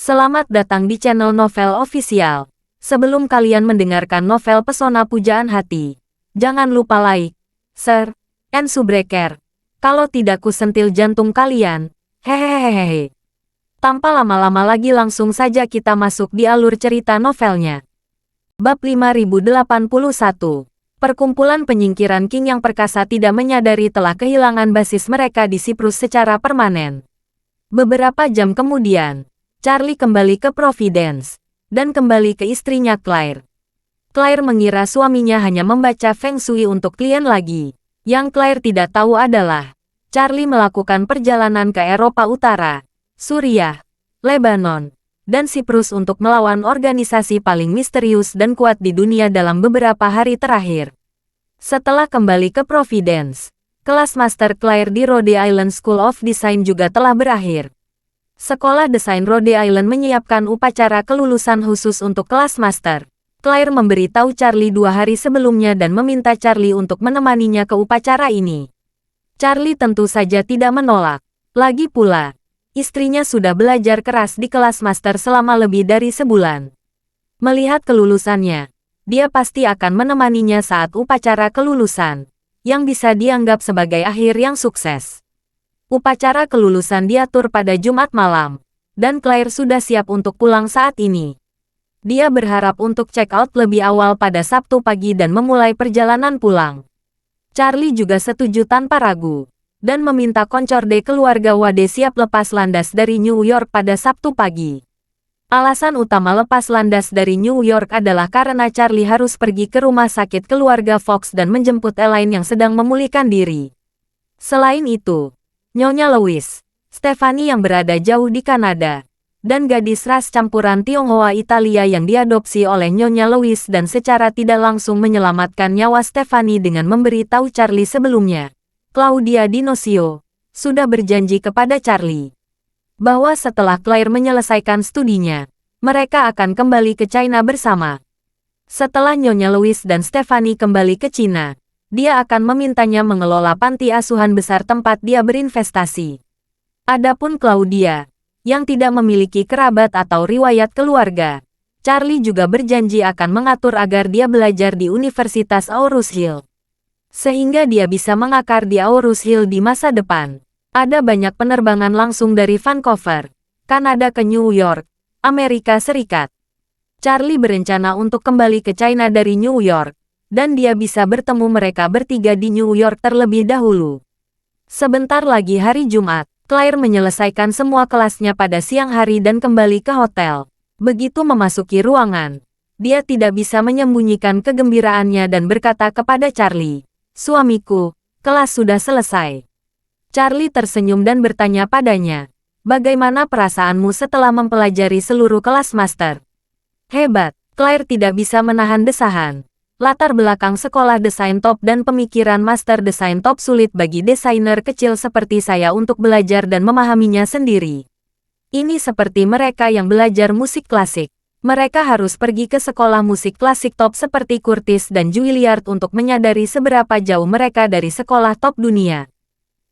Selamat datang di channel Novel Official. Sebelum kalian mendengarkan novel Pesona Pujaan Hati, jangan lupa like, share, and subscribe. Kalau tidak ku sentil jantung kalian. Hehehehe. Tanpa lama-lama lagi langsung saja kita masuk di alur cerita novelnya. Bab 5081. Perkumpulan penyingkiran King yang perkasa tidak menyadari telah kehilangan basis mereka di Siprus secara permanen. Beberapa jam kemudian, Charlie kembali ke Providence, dan kembali ke istrinya Claire. Claire mengira suaminya hanya membaca Feng Shui untuk klien lagi. Yang Claire tidak tahu adalah, Charlie melakukan perjalanan ke Eropa Utara, Suriah, Lebanon, dan Siprus untuk melawan organisasi paling misterius dan kuat di dunia dalam beberapa hari terakhir. Setelah kembali ke Providence, kelas Master Claire di Rhode Island School of Design juga telah berakhir. Sekolah Desain Rhode Island menyiapkan upacara kelulusan khusus untuk kelas master. Claire memberitahu Charlie 2 hari sebelumnya dan meminta Charlie untuk menemaninya ke upacara ini. Charlie tentu saja tidak menolak. Lagi pula, istrinya sudah belajar keras di kelas master selama lebih dari sebulan. Melihat kelulusannya, dia pasti akan menemaninya saat upacara kelulusan, yang bisa dianggap sebagai akhir yang sukses. Upacara kelulusan diatur pada Jumat malam, dan Claire sudah siap untuk pulang saat ini. Dia berharap untuk check out lebih awal pada Sabtu pagi dan memulai perjalanan pulang. Charlie juga setuju tanpa ragu, dan meminta koncorde keluarga Wade siap lepas landas dari New York pada Sabtu pagi. Alasan utama lepas landas dari New York adalah karena Charlie harus pergi ke rumah sakit keluarga Fox dan menjemput Elaine yang sedang memulihkan diri. Selain itu, Nyonya Louise, Stephanie yang berada jauh di Kanada, dan gadis ras campuran Tionghoa Italia yang diadopsi oleh Nyonya Louise dan secara tidak langsung menyelamatkan nyawa Stephanie dengan memberitahu Charlie sebelumnya. Claudia Dinosio sudah berjanji kepada Charlie bahwa setelah Claire menyelesaikan studinya, mereka akan kembali ke China bersama. Setelah Nyonya Louise dan Stephanie kembali ke China, dia akan memintanya mengelola panti asuhan besar tempat dia berinvestasi. Adapun Claudia, yang tidak memiliki kerabat atau riwayat keluarga, Charlie juga berjanji akan mengatur agar dia belajar di Universitas Aarhus Hill, sehingga dia bisa mengakar di Aarhus Hill di masa depan. Ada banyak penerbangan langsung dari Vancouver, Kanada ke New York, Amerika Serikat. Charlie berencana untuk kembali ke China dari New York, dan dia bisa bertemu mereka bertiga di New York terlebih dahulu. Sebentar lagi hari Jumat, Claire menyelesaikan semua kelasnya pada siang hari dan kembali ke hotel. Begitu memasuki ruangan, dia tidak bisa menyembunyikan kegembiraannya dan berkata kepada Charlie, "Suamiku, kelas sudah selesai." Charlie tersenyum dan bertanya padanya, "Bagaimana perasaanmu setelah mempelajari seluruh kelas master?" "Hebat." Claire tidak bisa menahan desahan. Latar belakang sekolah desain top dan pemikiran master desain top sulit bagi desainer kecil seperti saya untuk belajar dan memahaminya sendiri. Ini seperti mereka yang belajar musik klasik. Mereka harus pergi ke sekolah musik klasik top seperti Curtis dan Juilliard untuk menyadari seberapa jauh mereka dari sekolah top dunia.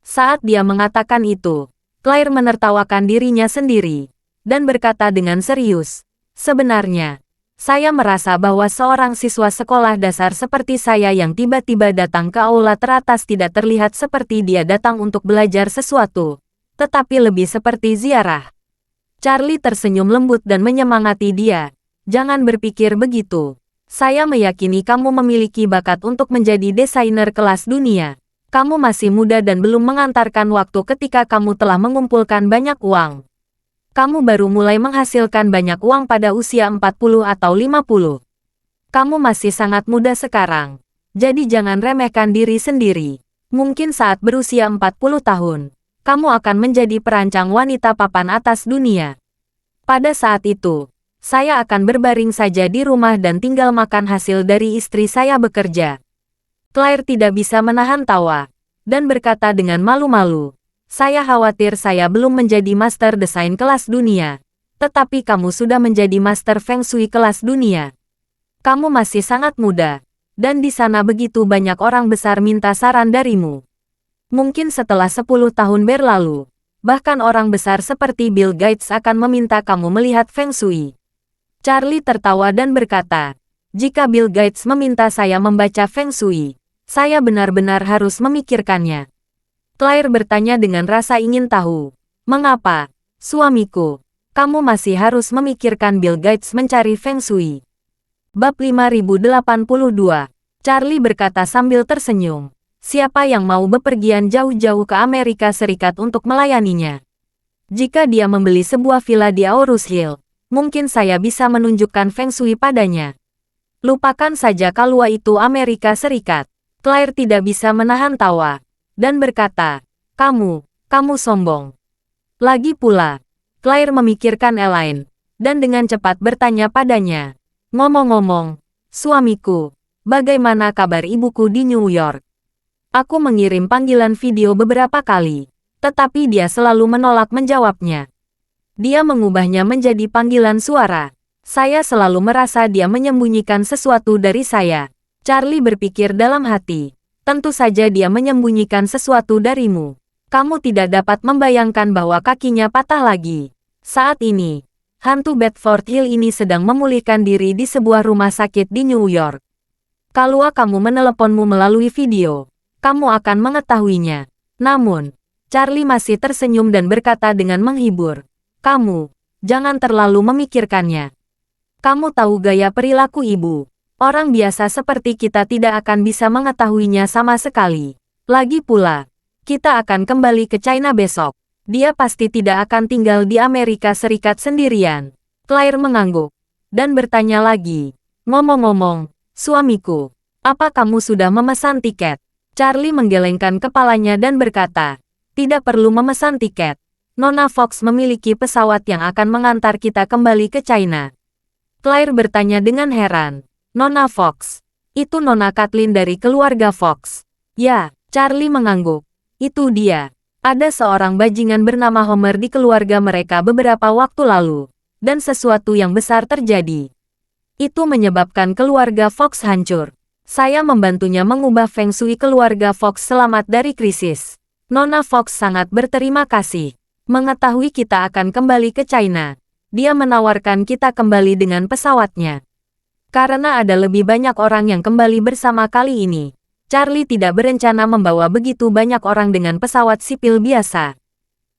Saat dia mengatakan itu, Claire menertawakan dirinya sendiri, dan berkata dengan serius, "Sebenarnya, saya merasa bahwa seorang siswa sekolah dasar seperti saya yang tiba-tiba datang ke aula teratas tidak terlihat seperti dia datang untuk belajar sesuatu, tetapi lebih seperti ziarah." Charlie tersenyum lembut dan menyemangati dia. "Jangan berpikir begitu. Saya meyakini kamu memiliki bakat untuk menjadi desainer kelas dunia. Kamu masih muda dan belum mengantarkan waktu ketika kamu telah mengumpulkan banyak uang. Kamu baru mulai menghasilkan banyak uang pada usia 40 atau 50. Kamu masih sangat muda sekarang. Jadi jangan remehkan diri sendiri. Mungkin saat berusia 40 tahun, kamu akan menjadi perancang wanita papan atas dunia. Pada saat itu, saya akan berbaring saja di rumah dan tinggal makan hasil dari istri saya bekerja." Claire tidak bisa menahan tawa, dan berkata dengan malu-malu, "Saya khawatir saya belum menjadi master desain kelas dunia, tetapi kamu sudah menjadi master Feng Shui kelas dunia. Kamu masih sangat muda, dan di sana begitu banyak orang besar minta saran darimu. Mungkin setelah 10 tahun berlalu, Bahkan orang besar seperti Bill Gates akan meminta kamu melihat Feng Shui. Charlie tertawa dan berkata, jika Bill Gates meminta saya membaca Feng Shui, saya benar-benar harus memikirkannya. Claire bertanya dengan rasa ingin tahu. Mengapa, suamiku, kamu masih harus memikirkan Bill Gates mencari Feng Shui? Bab 5082. Charlie berkata sambil tersenyum. Siapa yang mau bepergian jauh-jauh ke Amerika Serikat untuk melayaninya? Jika dia membeli sebuah villa di Aurus Hill, mungkin saya bisa menunjukkan Feng Shui padanya. Lupakan saja kalau itu Amerika Serikat. Claire tidak bisa menahan tawa dan berkata, kamu sombong. Lagi pula, Claire memikirkan Elaine, dan dengan cepat bertanya padanya. Ngomong-ngomong, suamiku, bagaimana kabar ibuku di New York? Aku mengirim panggilan video beberapa kali, tetapi dia selalu menolak menjawabnya. Dia mengubahnya menjadi panggilan suara. Saya selalu merasa dia menyembunyikan sesuatu dari saya. Charlie berpikir dalam hati. Tentu saja dia menyembunyikan sesuatu darimu. Kamu tidak dapat membayangkan bahwa kakinya patah lagi. Saat ini, hantu Bedford Hill ini sedang memulihkan diri di sebuah rumah sakit di New York. Kalau kamu meneleponmu melalui video, kamu akan mengetahuinya. Namun, Charlie masih tersenyum dan berkata dengan menghibur. Kamu, jangan terlalu memikirkannya. Kamu tahu gaya perilaku ibu. Orang biasa seperti kita tidak akan bisa mengetahuinya sama sekali. Lagi pula, kita akan kembali ke China besok. Dia pasti tidak akan tinggal di Amerika Serikat sendirian. Claire mengangguk dan bertanya lagi. Ngomong-ngomong, suamiku, apa kamu sudah memesan tiket? Charlie menggelengkan kepalanya dan berkata, tidak perlu memesan tiket. Nona Fox memiliki pesawat yang akan mengantar kita kembali ke China. Claire bertanya dengan heran. Nona Fox. Itu Nona Kathleen dari keluarga Fox. Ya, Charlie mengangguk. Itu dia. Ada seorang bajingan bernama Homer di keluarga mereka beberapa waktu lalu. Dan sesuatu yang besar terjadi. Itu menyebabkan keluarga Fox hancur. Saya membantunya mengubah Feng Shui keluarga Fox selamat dari krisis. Nona Fox sangat berterima kasih. Mengetahui kita akan kembali ke China. Dia menawarkan kita kembali dengan pesawatnya. Karena ada lebih banyak orang yang kembali bersama kali ini, Charlie tidak berencana membawa begitu banyak orang dengan pesawat sipil biasa.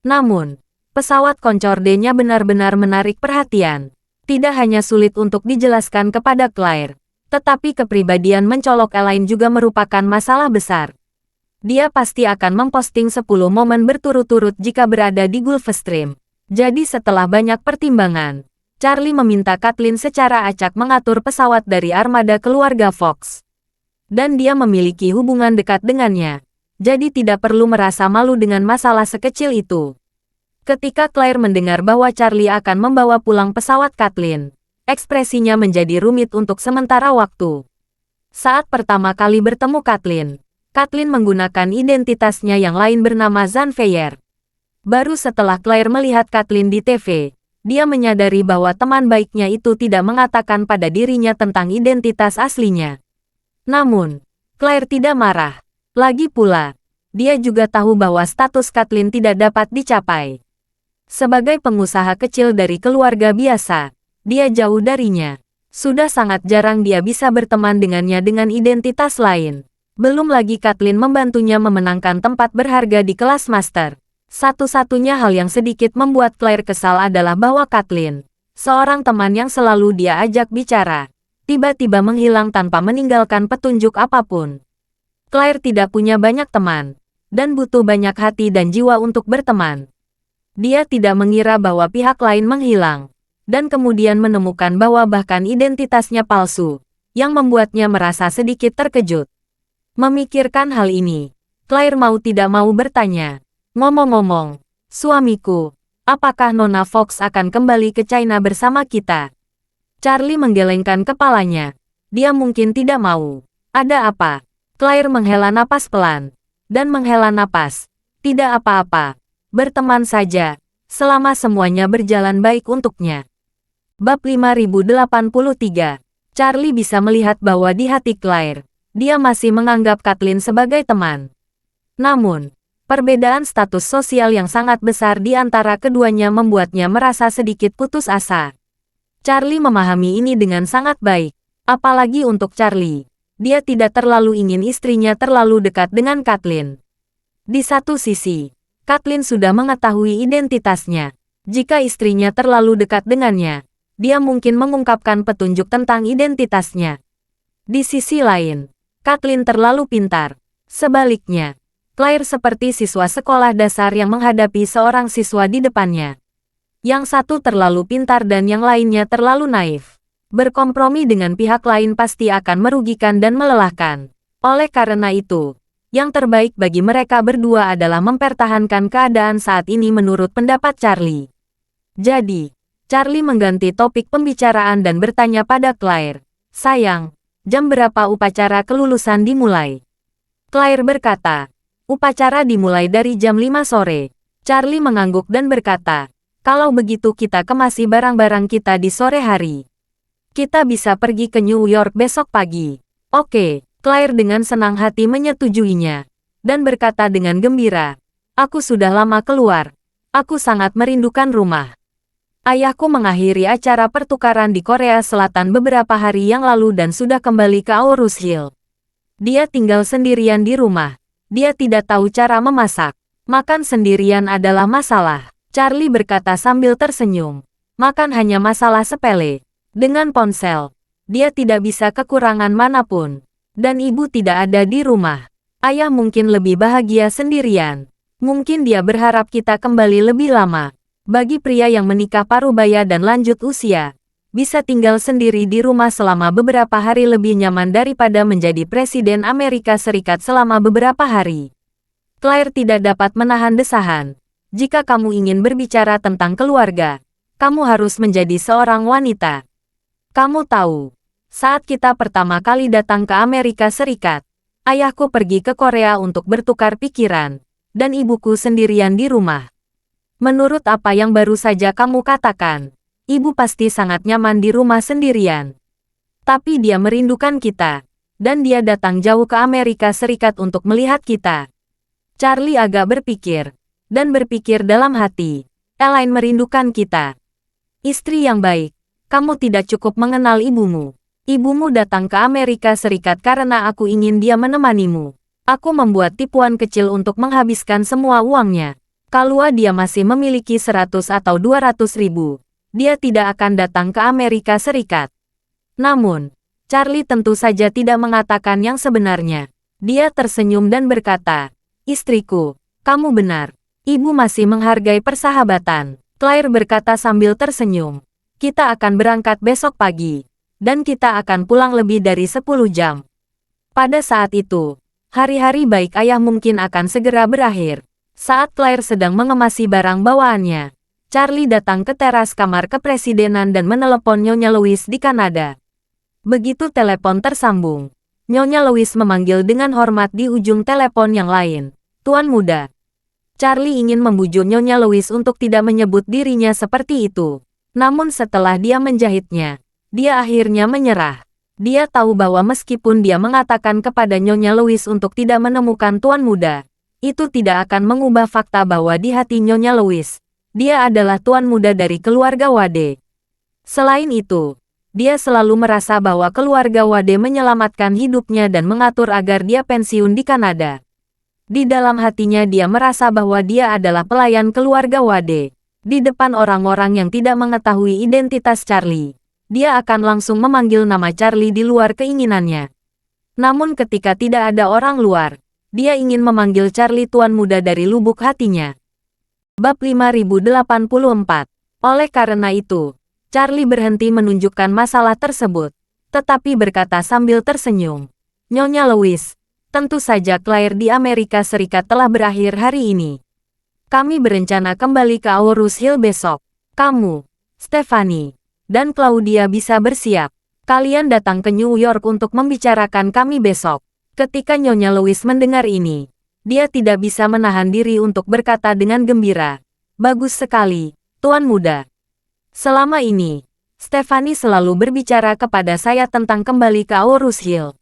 Namun, pesawat Concorde-nya benar-benar menarik perhatian. Tidak hanya sulit untuk dijelaskan kepada Claire, tetapi kepribadian mencolok Elaine juga merupakan masalah besar. Dia pasti akan memposting 10 momen berturut-turut jika berada di Gulfstream. Jadi setelah banyak pertimbangan, Charlie meminta Kathleen secara acak mengatur pesawat dari armada keluarga Fox. Dan dia memiliki hubungan dekat dengannya. Jadi tidak perlu merasa malu dengan masalah sekecil itu. Ketika Claire mendengar bahwa Charlie akan membawa pulang pesawat Kathleen, ekspresinya menjadi rumit untuk sementara waktu. Saat pertama kali bertemu Kathleen menggunakan identitasnya yang lain bernama Zanveyer. Baru setelah Claire melihat Kathleen di TV, dia menyadari bahwa teman baiknya itu tidak mengatakan pada dirinya tentang identitas aslinya. Namun, Claire tidak marah. Lagi pula, dia juga tahu bahwa status Kathleen tidak dapat dicapai. Sebagai pengusaha kecil dari keluarga biasa, dia jauh darinya. Sudah sangat jarang dia bisa berteman dengannya dengan identitas lain. Belum lagi Kathleen membantunya memenangkan tempat berharga di kelas master. Satu-satunya hal yang sedikit membuat Claire kesal adalah bahwa Kathleen, seorang teman yang selalu dia ajak bicara, tiba-tiba menghilang tanpa meninggalkan petunjuk apapun. Claire tidak punya banyak teman, dan butuh banyak hati dan jiwa untuk berteman. Dia tidak mengira bahwa pihak lain menghilang, dan kemudian menemukan bahwa bahkan identitasnya palsu, yang membuatnya merasa sedikit terkejut. Memikirkan hal ini, Claire mau tidak mau bertanya, ngomong-ngomong, suamiku, apakah Nona Fox akan kembali ke China bersama kita? Charlie menggelengkan kepalanya. Dia mungkin tidak mau. Ada apa? Claire menghela napas pelan. Dan menghela napas. Tidak apa-apa. Berteman saja. Selama semuanya berjalan baik untuknya. Bab 5083. Charlie bisa melihat bahwa di hati Claire, dia masih menganggap Kathleen sebagai teman. Namun, Perbedaan status sosial yang sangat besar di antara keduanya membuatnya merasa sedikit putus asa. Charlie memahami ini dengan sangat baik. Apalagi untuk Charlie. Dia tidak terlalu ingin istrinya terlalu dekat dengan Kathleen. Di satu sisi, Kathleen sudah mengetahui identitasnya. Jika istrinya terlalu dekat dengannya, dia mungkin mengungkapkan petunjuk tentang identitasnya. Di sisi lain, Kathleen terlalu pintar. Sebaliknya, Claire seperti siswa sekolah dasar yang menghadapi seorang siswa di depannya. Yang satu terlalu pintar dan yang lainnya terlalu naif. Berkompromi dengan pihak lain pasti akan merugikan dan melelahkan. Oleh karena itu, yang terbaik bagi mereka berdua adalah mempertahankan keadaan saat ini menurut pendapat Charlie. Jadi, Charlie mengganti topik pembicaraan dan bertanya pada Claire, "Sayang, jam berapa upacara kelulusan dimulai?" Claire berkata, "Upacara dimulai dari jam 5 sore. Charlie mengangguk dan berkata, "Kalau begitu kita kemasi barang-barang kita di sore hari. Kita bisa pergi ke New York besok pagi." "Oke," Claire dengan senang hati menyetujuinya. Dan berkata dengan gembira, "Aku sudah lama keluar. Aku sangat merindukan rumah." Ayahku mengakhiri acara pertukaran di Korea Selatan beberapa hari yang lalu dan sudah kembali ke Aurus Hill. Dia tinggal sendirian di rumah. Dia tidak tahu cara memasak. Makan sendirian adalah masalah. Charlie berkata sambil tersenyum. Makan hanya masalah sepele. Dengan ponsel, dia tidak bisa kekurangan manapun. Dan ibu tidak ada di rumah. Ayah mungkin lebih bahagia sendirian. Mungkin dia berharap kita kembali lebih lama. Bagi pria yang menikah parubaya dan lanjut usia, bisa tinggal sendiri di rumah selama beberapa hari lebih nyaman daripada menjadi Presiden Amerika Serikat selama beberapa hari. Claire tidak dapat menahan desahan. Jika kamu ingin berbicara tentang keluarga, kamu harus menjadi seorang wanita. Kamu tahu, saat kita pertama kali datang ke Amerika Serikat, ayahku pergi ke Korea untuk bertukar pikiran, dan ibuku sendirian di rumah. Menurut apa yang baru saja kamu katakan, ibu pasti sangat nyaman di rumah sendirian. Tapi dia merindukan kita, dan dia datang jauh ke Amerika Serikat untuk melihat kita. Charlie agak berpikir, dan berpikir dalam hati, Elaine merindukan kita. Istri yang baik, kamu tidak cukup mengenal ibumu. Ibumu datang ke Amerika Serikat karena aku ingin dia menemanimu. Aku membuat tipuan kecil untuk menghabiskan semua uangnya. Kalau dia masih memiliki 100 atau 200 ribu, dia tidak akan datang ke Amerika Serikat. Namun, Charlie tentu saja tidak mengatakan yang sebenarnya. Dia tersenyum dan berkata, "Istriku, kamu benar. Ibu masih menghargai persahabatan." Claire berkata sambil tersenyum, "Kita akan berangkat besok pagi, dan kita akan pulang lebih dari 10 jam. Pada saat itu, hari-hari baik ayah mungkin akan segera berakhir." Saat Claire sedang mengemasi barang bawaannya, Charlie datang ke teras kamar kepresidenan dan menelepon Nyonya Louise di Kanada. Begitu telepon tersambung, Nyonya Louise memanggil dengan hormat di ujung telepon yang lain, "Tuan Muda." Charlie ingin membujuk Nyonya Louise untuk tidak menyebut dirinya seperti itu. Namun setelah dia menjahitnya, dia akhirnya menyerah. Dia tahu bahwa meskipun dia mengatakan kepada Nyonya Louise untuk tidak menemukan Tuan Muda, itu tidak akan mengubah fakta bahwa di hati Nyonya Louise, dia adalah tuan muda dari keluarga Wade. Selain itu, dia selalu merasa bahwa keluarga Wade menyelamatkan hidupnya dan mengatur agar dia pensiun di Kanada. Di dalam hatinya dia merasa bahwa dia adalah pelayan keluarga Wade. Di depan orang-orang yang tidak mengetahui identitas Charlie, dia akan langsung memanggil nama Charlie di luar keinginannya. Namun ketika tidak ada orang luar, dia ingin memanggil Charlie tuan muda dari lubuk hatinya. Bab 5084. Oleh karena itu, Charlie berhenti menunjukkan masalah tersebut, tetapi berkata sambil tersenyum, "Nyonya Louise, tentu saja Claire di Amerika Serikat telah berakhir hari ini. Kami berencana kembali ke Aurus Hill besok. Kamu, Stephanie, dan Claudia bisa bersiap. Kalian datang ke New York untuk membicarakan kami besok." Ketika Nyonya Louise mendengar ini, dia tidak bisa menahan diri untuk berkata dengan gembira, "Bagus sekali, Tuan Muda. Selama ini, Stephanie selalu berbicara kepada saya tentang kembali ke Aurus Hill.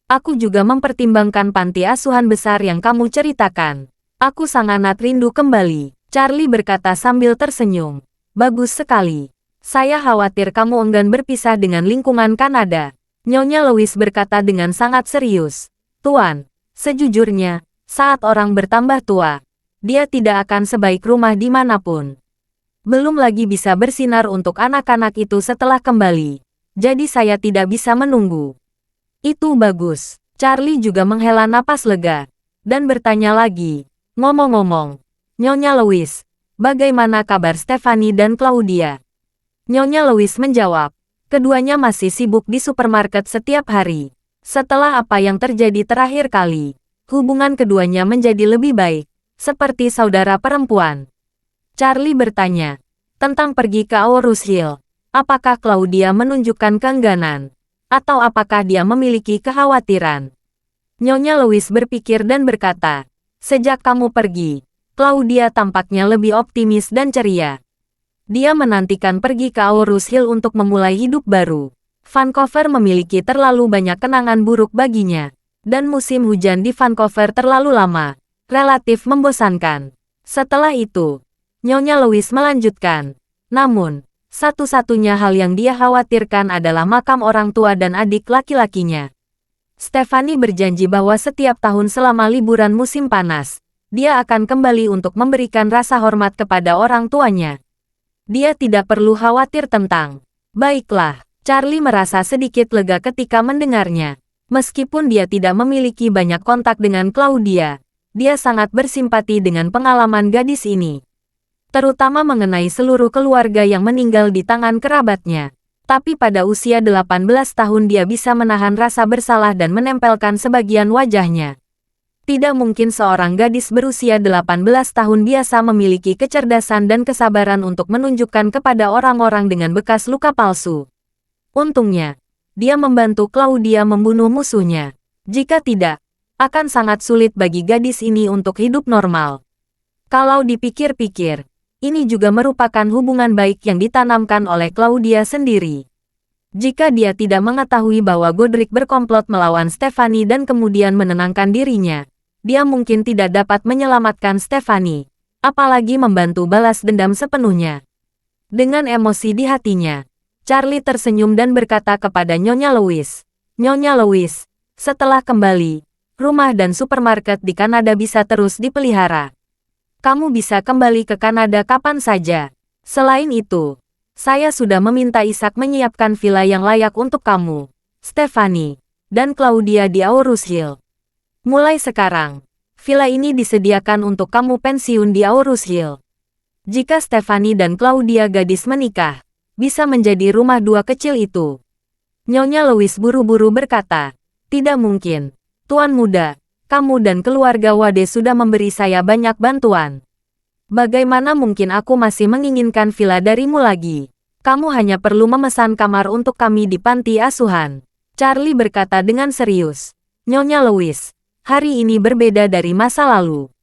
Aku juga mempertimbangkan panti asuhan besar yang kamu ceritakan. Aku sangat rindu kembali, Charlie berkata sambil tersenyum. Bagus sekali. Saya khawatir kamu enggan berpisah dengan lingkungan Kanada. Nyonya Louise berkata dengan sangat serius. Tuan, sejujurnya, saat orang bertambah tua, dia tidak akan sebaik rumah dimanapun. Belum lagi bisa bersinar untuk anak-anak itu setelah kembali. Jadi saya tidak bisa menunggu. Itu bagus. Charlie juga menghela napas lega. Dan bertanya lagi. Ngomong-ngomong, Nyonya Louise, bagaimana kabar Stephanie dan Claudia? Nyonya Louise menjawab. Keduanya masih sibuk di supermarket setiap hari. Setelah apa yang terjadi terakhir kali, hubungan keduanya menjadi lebih baik. Seperti saudara perempuan. Charlie bertanya, tentang pergi ke Aurus Hill. Apakah Claudia menunjukkan keengganan? Atau apakah dia memiliki kekhawatiran? Nyonya Louise berpikir dan berkata, sejak kamu pergi, Claudia tampaknya lebih optimis dan ceria. Dia menantikan pergi ke Aurus Hill untuk memulai hidup baru. Vancouver memiliki terlalu banyak kenangan buruk baginya. Dan musim hujan di Vancouver terlalu lama. Relatif membosankan. Setelah itu, Nyonya Louise melanjutkan. Namun, satu-satunya hal yang dia khawatirkan adalah makam orang tua dan adik laki-lakinya. Stephanie berjanji bahwa setiap tahun selama liburan musim panas, dia akan kembali untuk memberikan rasa hormat kepada orang tuanya. Dia tidak perlu khawatir tentang. Baiklah, Charlie merasa sedikit lega ketika mendengarnya. Meskipun dia tidak memiliki banyak kontak dengan Claudia, dia sangat bersimpati dengan pengalaman gadis ini. Terutama mengenai seluruh keluarga yang meninggal di tangan kerabatnya. Tapi pada usia 18 tahun dia bisa menahan rasa bersalah dan menempelkan sebagian wajahnya. Tidak mungkin seorang gadis berusia 18 tahun biasa memiliki kecerdasan dan kesabaran untuk menunjukkan kepada orang-orang dengan bekas luka palsu. Untungnya, dia membantu Claudia membunuh musuhnya. Jika tidak, akan sangat sulit bagi gadis ini untuk hidup normal. Kalau dipikir-pikir, ini juga merupakan hubungan baik yang ditanamkan oleh Claudia sendiri. Jika dia tidak mengetahui bahwa Godric berkomplot melawan Stephanie dan kemudian menenangkan dirinya, dia mungkin tidak dapat menyelamatkan Stephanie, apalagi membantu balas dendam sepenuhnya. Dengan emosi di hatinya, Charlie tersenyum dan berkata kepada Nyonya Louise, Nyonya Louise, setelah kembali, rumah dan supermarket di Kanada bisa terus dipelihara. Kamu bisa kembali ke Kanada kapan saja. Selain itu, saya sudah meminta Isaac menyiapkan villa yang layak untuk kamu, Stephanie, dan Claudia di Aurus Hill. Mulai sekarang, villa ini disediakan untuk kamu pensiun di Aurus Hill. Jika Stephanie dan Claudia gadis menikah, bisa menjadi rumah dua kecil itu. Nyonya Louise buru-buru berkata, tidak mungkin, Tuan Muda. Kamu dan keluarga Wade sudah memberi saya banyak bantuan. Bagaimana mungkin aku masih menginginkan villa darimu lagi? Kamu hanya perlu memesan kamar untuk kami di panti asuhan. Charlie berkata dengan serius. Nyonya Louise, hari ini berbeda dari masa lalu.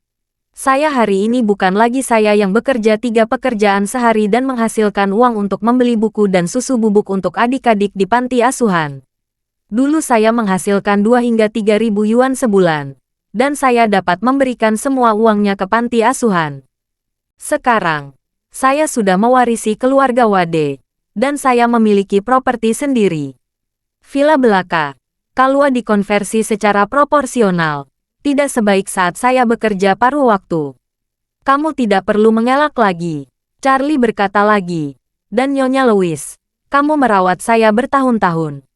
Saya hari ini bukan lagi saya yang bekerja 3 pekerjaan sehari dan menghasilkan uang untuk membeli buku dan susu bubuk untuk adik-adik di panti asuhan. Dulu saya menghasilkan 2 hingga 3.000 yuan sebulan. Dan saya dapat memberikan semua uangnya ke panti asuhan. Sekarang, saya sudah mewarisi keluarga Wade, dan saya memiliki properti sendiri. Villa belaka, Kalua dikonversi secara proporsional, tidak sebaik saat saya bekerja paruh waktu. Kamu tidak perlu mengelak lagi, Charlie berkata lagi. Dan Nyonya Louise, kamu merawat saya bertahun-tahun.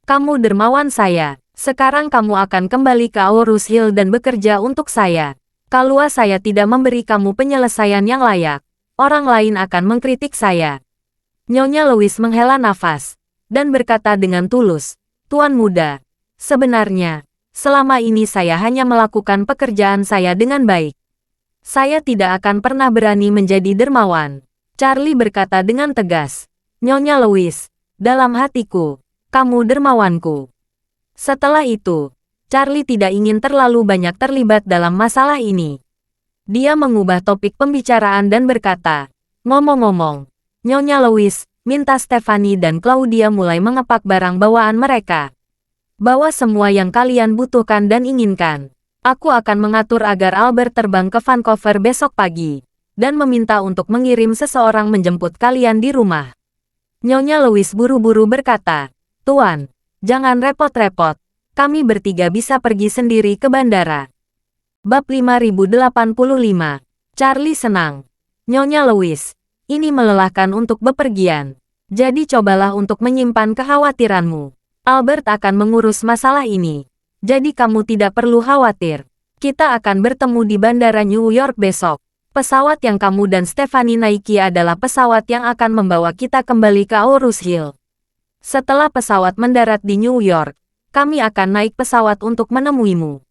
Kamu dermawan saya. Sekarang kamu akan kembali ke Aurus Hill dan bekerja untuk saya. Kalau saya tidak memberi kamu penyelesaian yang layak, orang lain akan mengkritik saya. Nyonya Louise menghela nafas, dan berkata dengan tulus, Tuan Muda, sebenarnya, selama ini saya hanya melakukan pekerjaan saya dengan baik. Saya tidak akan pernah berani menjadi dermawan. Charlie berkata dengan tegas, Nyonya Louise, dalam hatiku, kamu dermawanku. Setelah itu, Charlie tidak ingin terlalu banyak terlibat dalam masalah ini. Dia mengubah topik pembicaraan dan berkata, ngomong-ngomong, Nyonya Louise, minta Stephanie dan Claudia mulai mengepak barang bawaan mereka. Bawa semua yang kalian butuhkan dan inginkan. Aku akan mengatur agar Albert terbang ke Vancouver besok pagi, dan meminta untuk mengirim seseorang menjemput kalian di rumah. Nyonya Louise buru-buru berkata, Tuan, jangan repot-repot, kami bertiga bisa pergi sendiri ke bandara. Bab 5085. Charlie senang. Nyonya Louise, ini melelahkan untuk bepergian. Jadi cobalah untuk menyimpan kekhawatiranmu. Albert akan mengurus masalah ini. Jadi kamu tidak perlu khawatir. Kita akan bertemu di Bandara New York besok. Pesawat yang kamu dan Stephanie naiki adalah pesawat yang akan membawa kita kembali ke Aurus Hill. Setelah pesawat mendarat di New York, kami akan naik pesawat untuk menemuimu.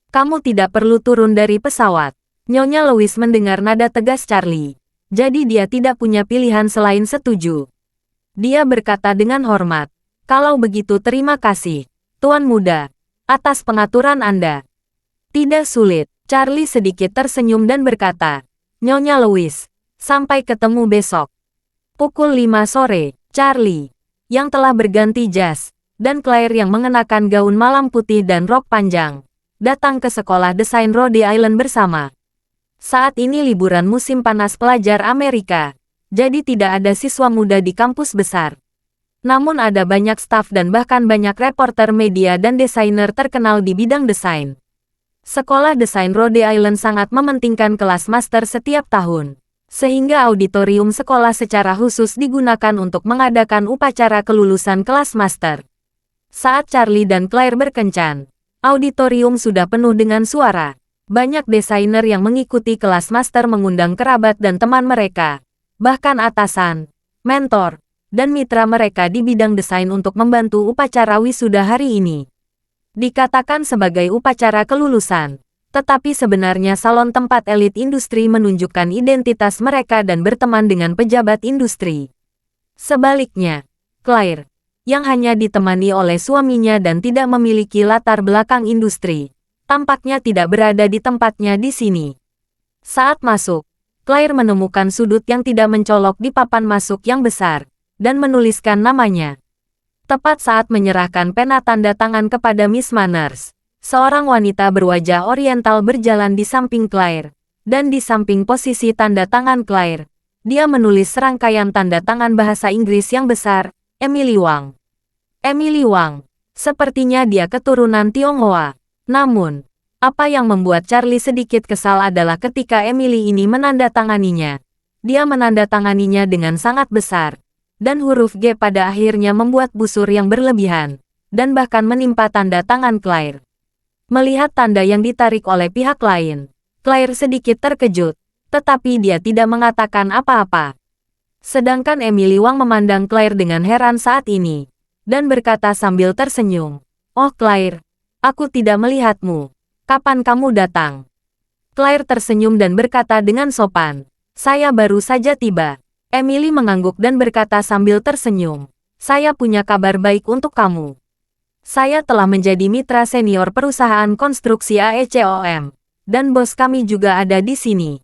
Kamu tidak perlu turun dari pesawat. Nyonya Louise mendengar nada tegas Charlie. Jadi dia tidak punya pilihan selain setuju. Dia berkata dengan hormat, kalau begitu terima kasih, Tuan Muda, atas pengaturan Anda. Tidak sulit, Charlie sedikit tersenyum dan berkata, Nyonya Louise, sampai ketemu besok. Pukul 5 sore, Charlie, yang telah berganti jas, dan Claire yang mengenakan gaun malam putih dan rok panjang, datang ke sekolah desain Rhode Island bersama. Saat ini liburan musim panas pelajar Amerika, jadi tidak ada siswa muda di kampus besar. Namun ada banyak staf dan bahkan banyak reporter media dan desainer terkenal di bidang desain. Sekolah desain Rhode Island sangat mementingkan kelas master setiap tahun, sehingga auditorium sekolah secara khusus digunakan untuk mengadakan upacara kelulusan kelas master. Saat Charlie dan Claire berkencan, auditorium sudah penuh dengan suara. Banyak desainer yang mengikuti kelas master mengundang kerabat dan teman mereka, bahkan atasan, mentor, dan mitra mereka di bidang desain untuk membantu upacara wisuda hari ini. Dikatakan sebagai upacara kelulusan, tetapi sebenarnya salon tempat elit industri menunjukkan identitas mereka dan berteman dengan pejabat industri. Sebaliknya, Claire, yang hanya ditemani oleh suaminya dan tidak memiliki latar belakang industri, tampaknya tidak berada di tempatnya di sini. Saat masuk, Claire menemukan sudut yang tidak mencolok di papan masuk yang besar, dan menuliskan namanya. Tepat saat menyerahkan pena tanda tangan kepada Miss Manners, seorang wanita berwajah oriental berjalan di samping Claire, dan di samping posisi tanda tangan Claire, dia menulis serangkaian tanda tangan bahasa Inggris yang besar, Emily Wang. Emily Wang, sepertinya dia keturunan Tionghoa. Namun, apa yang membuat Charlie sedikit kesal adalah ketika Emily ini menandatanganinya. Dia menandatanganinya dengan sangat besar, dan huruf G pada akhirnya membuat busur yang berlebihan, dan bahkan menimpa tanda tangan Claire. Melihat tanda yang ditarik oleh pihak lain, Claire sedikit terkejut, tetapi dia tidak mengatakan apa-apa. Sedangkan Emily Wang memandang Claire dengan heran saat ini, dan berkata sambil tersenyum, "Oh Claire, aku tidak melihatmu. Kapan kamu datang?" Claire tersenyum dan berkata dengan sopan, "Saya baru saja tiba." Emily mengangguk dan berkata sambil tersenyum, "Saya punya kabar baik untuk kamu. Saya telah menjadi mitra senior perusahaan konstruksi AECOM, dan bos kami juga ada di sini.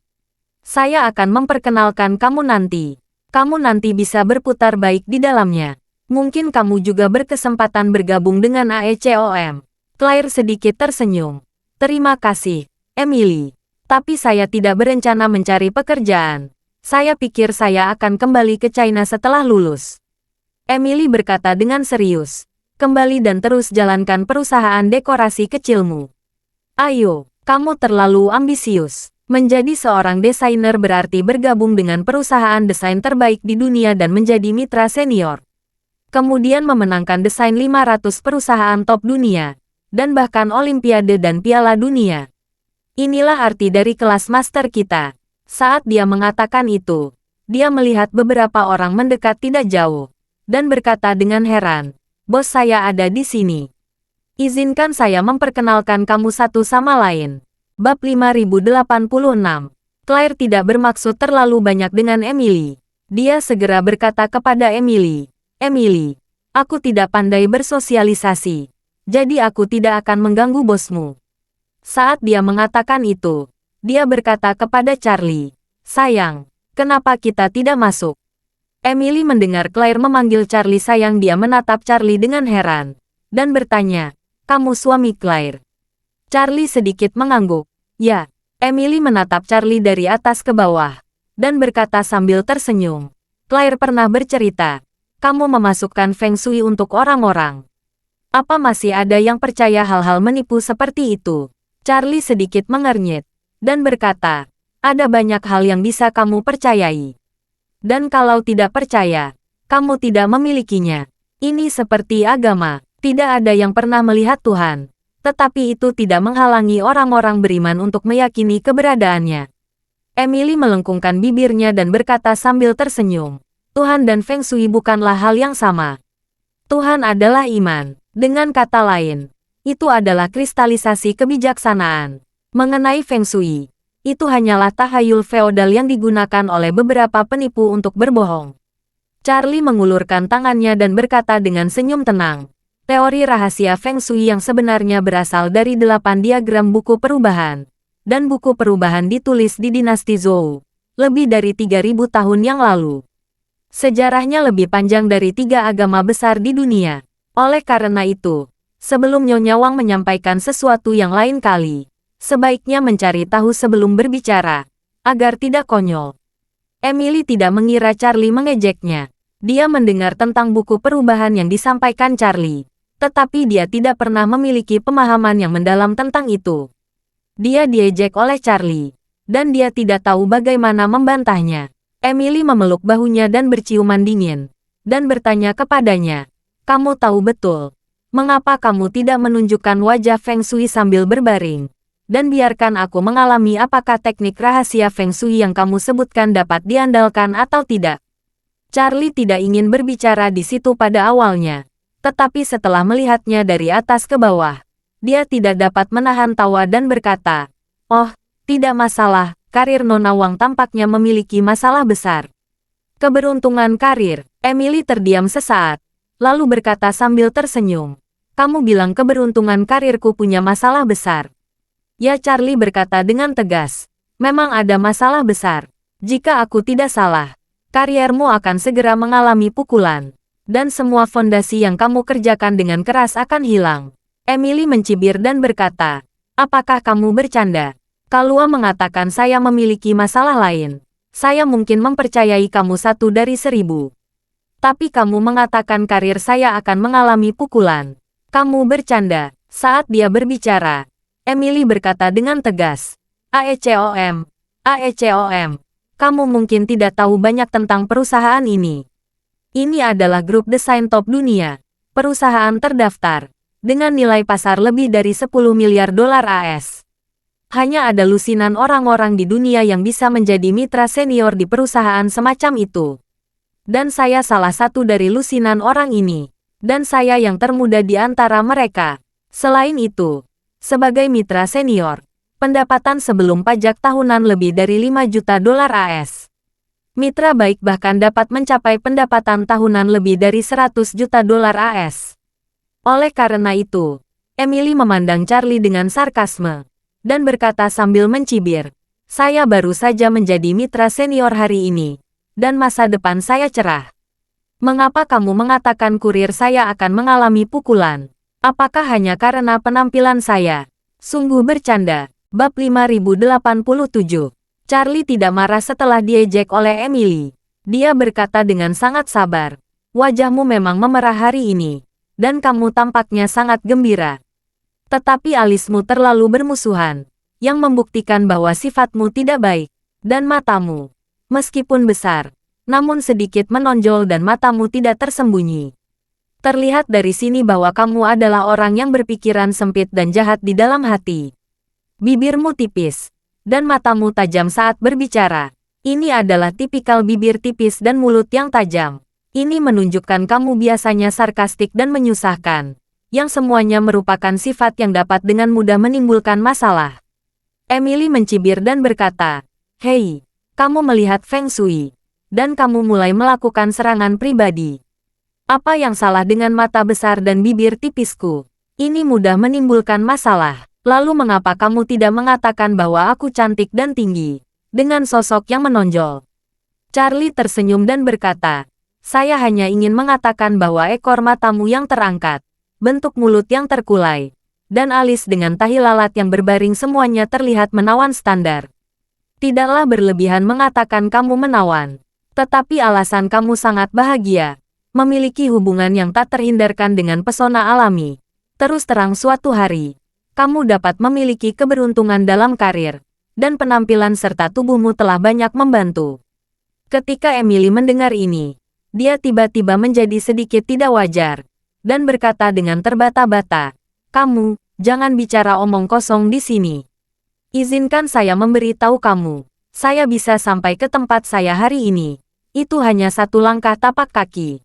Saya akan memperkenalkan kamu nanti. Kamu nanti bisa berputar baik di dalamnya. Mungkin kamu juga berkesempatan bergabung dengan AECOM." Claire sedikit tersenyum. "Terima kasih, Emily. Tapi saya tidak berencana mencari pekerjaan. Saya pikir saya akan kembali ke China setelah lulus." Emily berkata dengan serius, "Kembali dan terus jalankan perusahaan dekorasi kecilmu. Ayo, kamu terlalu ambisius. Menjadi seorang desainer berarti bergabung dengan perusahaan desain terbaik di dunia dan menjadi mitra senior. Kemudian memenangkan desain 500 perusahaan top dunia, dan bahkan Olimpiade dan Piala Dunia. Inilah arti dari kelas master kita." Saat dia mengatakan itu, dia melihat beberapa orang mendekat tidak jauh, dan berkata dengan heran, "Bos saya ada di sini. Izinkan saya memperkenalkan kamu satu sama lain." Bab 5086. Claire tidak bermaksud terlalu banyak dengan Emily. Dia segera berkata kepada Emily, "Emily, aku tidak pandai bersosialisasi, jadi aku tidak akan mengganggu bosmu." Saat dia mengatakan itu, dia berkata kepada Charlie, "Sayang, kenapa kita tidak masuk?" Emily mendengar Claire memanggil Charlie sayang. Dia menatap Charlie dengan heran, dan bertanya, "Kamu suami Claire?" Charlie sedikit mengangguk. Ya, Emily menatap Charlie dari atas ke bawah, dan berkata sambil tersenyum. Claire pernah bercerita, kamu memasukkan Feng Shui untuk orang-orang. Apa masih ada yang percaya hal-hal menipu seperti itu? Charlie sedikit mengernyit, dan berkata, ada banyak hal yang bisa kamu percayai. Dan kalau tidak percaya, kamu tidak memilikinya. Ini seperti agama, tidak ada yang pernah melihat Tuhan. Tetapi itu tidak menghalangi orang-orang beriman untuk meyakini keberadaannya. Emily melengkungkan bibirnya dan berkata sambil tersenyum. Tuhan dan Feng Shui bukanlah hal yang sama. Tuhan adalah iman. Dengan kata lain, itu adalah kristalisasi kebijaksanaan. Mengenai Feng Shui, itu hanyalah tahayul feodal yang digunakan oleh beberapa penipu untuk berbohong. Charlie mengulurkan tangannya dan berkata dengan senyum tenang. Teori rahasia Feng Shui yang sebenarnya berasal dari 8 diagram buku perubahan. Dan buku perubahan ditulis di dinasti Zhou, lebih dari 3000 tahun yang lalu. Sejarahnya lebih panjang dari 3 agama besar di dunia. Oleh karena itu, sebelum Nyonya Wang menyampaikan sesuatu yang lain kali, sebaiknya mencari tahu sebelum berbicara, agar tidak konyol. Emily tidak mengira Charlie mengejeknya. Dia mendengar tentang buku perubahan yang disampaikan Charlie. Tetapi dia tidak pernah memiliki pemahaman yang mendalam tentang itu. Dia diejek oleh Charlie, dan dia tidak tahu bagaimana membantahnya. Emily memeluk bahunya dan berciuman dingin, dan bertanya kepadanya, kamu tahu betul, mengapa kamu tidak menunjukkan wajah Feng Shui sambil berbaring, dan biarkan aku mengalami apakah teknik rahasia Feng Shui yang kamu sebutkan dapat diandalkan atau tidak. Charlie tidak ingin berbicara di situ pada awalnya. Tetapi setelah melihatnya dari atas ke bawah, dia tidak dapat menahan tawa dan berkata, oh, tidak masalah, karir Nona Wang tampaknya memiliki masalah besar. Keberuntungan karir, Emily terdiam sesaat, lalu berkata sambil tersenyum, kamu bilang keberuntungan karirku punya masalah besar. Ya, Charlie berkata dengan tegas, memang ada masalah besar. Jika aku tidak salah, kariermu akan segera mengalami pukulan. Dan semua fondasi yang kamu kerjakan dengan keras akan hilang. Emily mencibir dan berkata, apakah kamu bercanda? Kalua mengatakan saya memiliki masalah lain. Saya mungkin mempercayai kamu 1 dari 1000. Tapi kamu mengatakan karir saya akan mengalami pukulan. Kamu bercanda. Saat dia berbicara, Emily berkata dengan tegas, AECOM, AECOM, kamu mungkin tidak tahu banyak tentang perusahaan ini. Ini adalah grup desain top dunia, perusahaan terdaftar, dengan nilai pasar lebih dari 10 miliar dolar AS. Hanya ada lusinan orang-orang di dunia yang bisa menjadi mitra senior di perusahaan semacam itu. Dan saya salah satu dari lusinan orang ini, dan saya yang termuda di antara mereka. Selain itu, sebagai mitra senior, pendapatan sebelum pajak tahunan lebih dari 5 juta dolar AS. Mitra baik bahkan dapat mencapai pendapatan tahunan lebih dari 100 juta dolar AS. Oleh karena itu, Emily memandang Charlie dengan sarkasme, dan berkata sambil mencibir, saya baru saja menjadi mitra senior hari ini, dan masa depan saya cerah. Mengapa kamu mengatakan kurir saya akan mengalami pukulan? Apakah hanya karena penampilan saya? Sungguh bercanda. Bab 5087. Charlie tidak marah setelah diejek oleh Emily. Dia berkata dengan sangat sabar, wajahmu memang memerah hari ini, dan kamu tampaknya sangat gembira. Tetapi alismu terlalu bermusuhan, yang membuktikan bahwa sifatmu tidak baik, dan matamu, meskipun besar, namun sedikit menonjol dan matamu tidak tersembunyi. Terlihat dari sini bahwa kamu adalah orang yang berpikiran sempit dan jahat di dalam hati. Bibirmu tipis, dan matamu tajam saat berbicara. Ini adalah tipikal bibir tipis dan mulut yang tajam. Ini menunjukkan kamu biasanya sarkastik dan menyusahkan, yang semuanya merupakan sifat yang dapat dengan mudah menimbulkan masalah. Emily mencibir dan berkata, hei, kamu melihat Feng Shui, dan kamu mulai melakukan serangan pribadi. Apa yang salah dengan mata besar dan bibir tipisku? Ini mudah menimbulkan masalah. Lalu mengapa kamu tidak mengatakan bahwa aku cantik dan tinggi, dengan sosok yang menonjol? Charlie tersenyum dan berkata, saya hanya ingin mengatakan bahwa ekor matamu yang terangkat, bentuk mulut yang terkulai, dan alis dengan tahi lalat yang berbaring semuanya terlihat menawan standar. Tidaklah berlebihan mengatakan kamu menawan. Tetapi alasan kamu sangat bahagia. Memiliki hubungan yang tak terhindarkan dengan pesona alami. Terus terang suatu hari, kamu dapat memiliki keberuntungan dalam karir. Dan penampilan serta tubuhmu telah banyak membantu. Ketika Emily mendengar ini, dia tiba-tiba menjadi sedikit tidak wajar. Dan berkata dengan terbata-bata, "Kamu, jangan bicara omong kosong di sini. Izinkan saya memberitahu kamu. Saya bisa sampai ke tempat saya hari ini. Itu hanya satu langkah tapak kaki.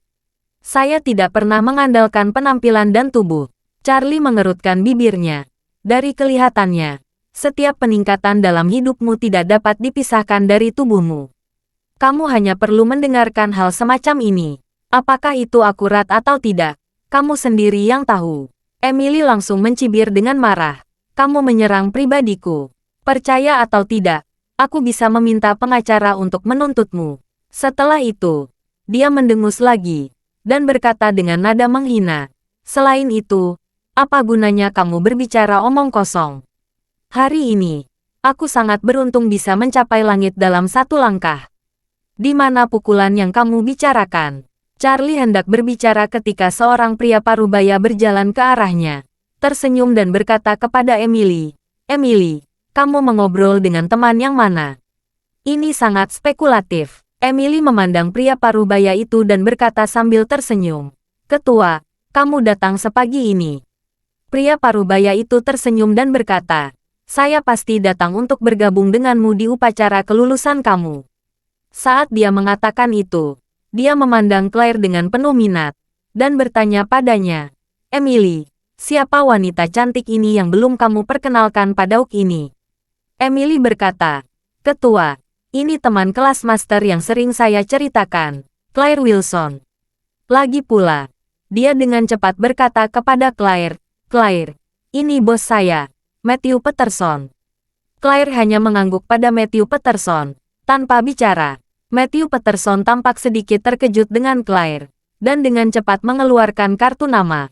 Saya tidak pernah mengandalkan penampilan dan tubuh." Charlie mengerutkan bibirnya. Dari kelihatannya, setiap peningkatan dalam hidupmu tidak dapat dipisahkan dari tubuhmu. Kamu hanya perlu mendengarkan hal semacam ini. Apakah itu akurat atau tidak? Kamu sendiri yang tahu. Emily langsung mencibir dengan marah. Kamu menyerang pribadiku. Percaya atau tidak, aku bisa meminta pengacara untuk menuntutmu. Setelah itu, dia mendengus lagi, dan berkata dengan nada menghina. Selain itu, apa gunanya kamu berbicara omong kosong? Hari ini, aku sangat beruntung bisa mencapai langit dalam satu langkah. Di mana pukulan yang kamu bicarakan? Charlie hendak berbicara ketika seorang pria parubaya berjalan ke arahnya, tersenyum dan berkata kepada Emily, "Emily, kamu mengobrol dengan teman yang mana?" Ini sangat spekulatif. Emily memandang pria parubaya itu dan berkata sambil tersenyum, "Ketua, kamu datang sepagi ini." Pria parubaya itu tersenyum dan berkata, "Saya pasti datang untuk bergabung denganmu di upacara kelulusan kamu." Saat dia mengatakan itu, dia memandang Claire dengan penuh minat, dan bertanya padanya, "Emily, siapa wanita cantik ini yang belum kamu perkenalkan pada Uk ini?" Emily berkata, "Ketua, ini teman kelas master yang sering saya ceritakan, Claire Wilson." Lagi pula, dia dengan cepat berkata kepada Claire, "Claire, ini bos saya, Matthew Peterson." Claire hanya mengangguk pada Matthew Peterson, tanpa bicara. Matthew Peterson tampak sedikit terkejut dengan Claire, dan dengan cepat mengeluarkan kartu nama.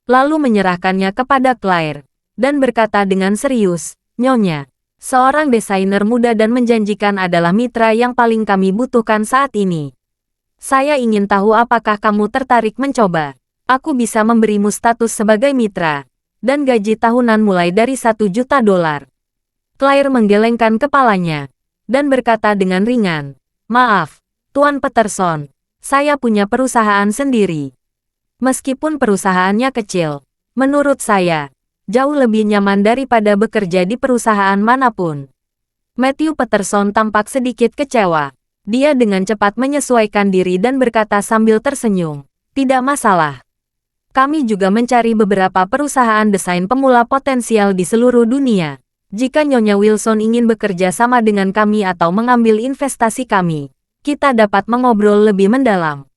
Lalu menyerahkannya kepada Claire, dan berkata dengan serius, "Nyonya, seorang desainer muda dan menjanjikan adalah mitra yang paling kami butuhkan saat ini. Saya ingin tahu apakah kamu tertarik mencoba. Aku bisa memberimu status sebagai mitra, dan gaji tahunan mulai dari $1 juta." Claire menggelengkan kepalanya, dan berkata dengan ringan, "Maaf, Tuan Peterson, saya punya perusahaan sendiri. Meskipun perusahaannya kecil, menurut saya, jauh lebih nyaman daripada bekerja di perusahaan manapun." Matthew Peterson tampak sedikit kecewa. Dia dengan cepat menyesuaikan diri dan berkata sambil tersenyum, "Tidak masalah. Kami juga mencari beberapa perusahaan desain pemula potensial di seluruh dunia. Jika Nyonya Wilson ingin bekerja sama dengan kami atau mengambil investasi kami, kita dapat mengobrol lebih mendalam."